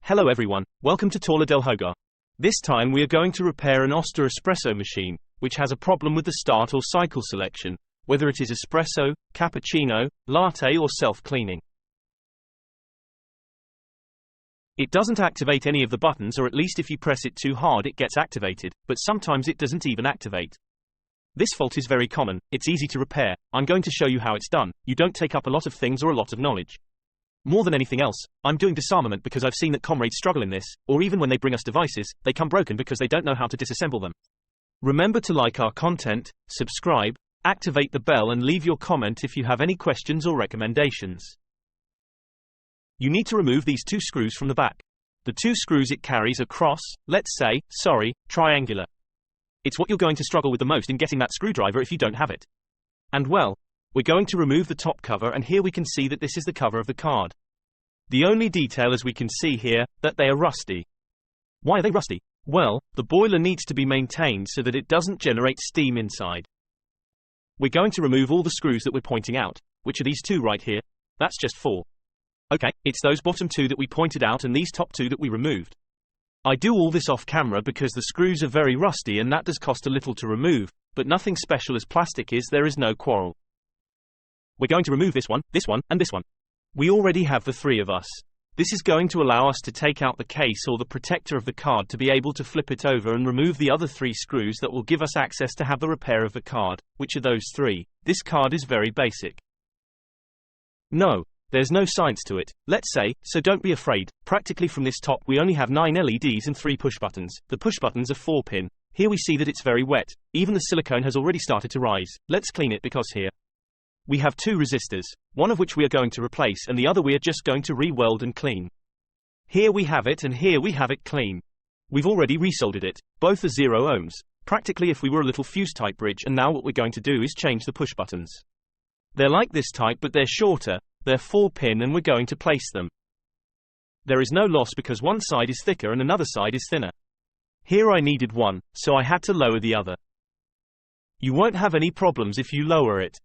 Hello everyone, welcome to Torla del Hogar. This time we are going to repair an Oster espresso machine, which has a problem with the start or cycle selection, whether it is espresso, cappuccino, latte or self-cleaning. It doesn't activate any of the buttons, or at least if you press it too hard it gets activated, but sometimes it doesn't even activate. This fault is very common, it's easy to repair. I'm going to show you how it's done. You don't take up a lot of things or a lot of knowledge. More than anything else, I'm doing disarmament because I've seen that comrades struggle in this, or even when they bring us devices, they come broken because they don't know how to disassemble them. Remember to like our content, subscribe, activate the bell and leave your comment if you have any questions or recommendations. You need to remove these two screws from the back. The two screws it carries are cross, triangular. It's what you're going to struggle with the most in getting that screwdriver if you don't have it. And well, we're going to remove the top cover, and here we can see that this is the cover of the card. The only detail, as we can see here, that they are rusty. Why are they rusty? Well, the boiler needs to be maintained so that it doesn't generate steam inside. We're going to remove all the screws that we're pointing out, which are these two right here. That's just 4. Okay, it's those bottom 2 that we pointed out and these top 2 that we removed. I do all this off camera because the screws are very rusty and that does cost a little to remove, but nothing special as plastic is. There is no quarrel. We're going to remove this one, and this one. We already have the 3 of us. This is going to allow us to take out the case or the protector of the card to be able to flip it over and remove the other 3 screws that will give us access to have the repair of the card, which are those 3. This card is very basic. No, there's no science to it, let's say, so don't be afraid. Practically from this top we only have 9 LEDs and 3 push buttons. The push buttons are 4-pin. Here we see that it's very wet. Even the silicone has already started to rise. Let's clean it because here we have 2 resistors, one of which we are going to replace and the other we are just going to re-weld and clean. Here we have it and here we have it clean. We've already resoldered it, both are 0 ohms, practically if we were a little fuse type bridge, and now what we're going to do is change the push buttons. They're like this type but they're shorter, they're 4-pin and we're going to place them. There is no loss because one side is thicker and another side is thinner. Here I needed one, so I had to lower the other. You won't have any problems if you lower it.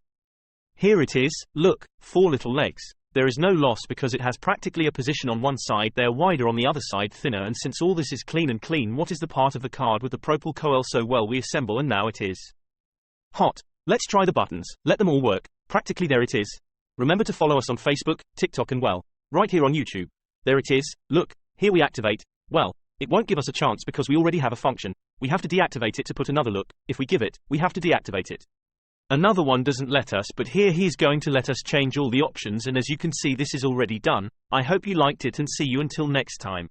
Here it is, look, 4 little legs. There is no loss because it has practically a position on one side, they are wider on the other side, thinner, and since all this is clean, what is the part of the card with the propyl coil so well we assemble, and now it is hot. Let's try the buttons, let them all work. Practically there it is. Remember to follow us on Facebook, TikTok and well, right here on YouTube. There it is, look, here we activate. Well, it won't give us a chance because we already have a function. We have to deactivate it to put another look. If we give it, we have to deactivate it. Another one doesn't let us, but here he's going to let us change all the options, and as you can see this is already done. I hope you liked it and see you until next time.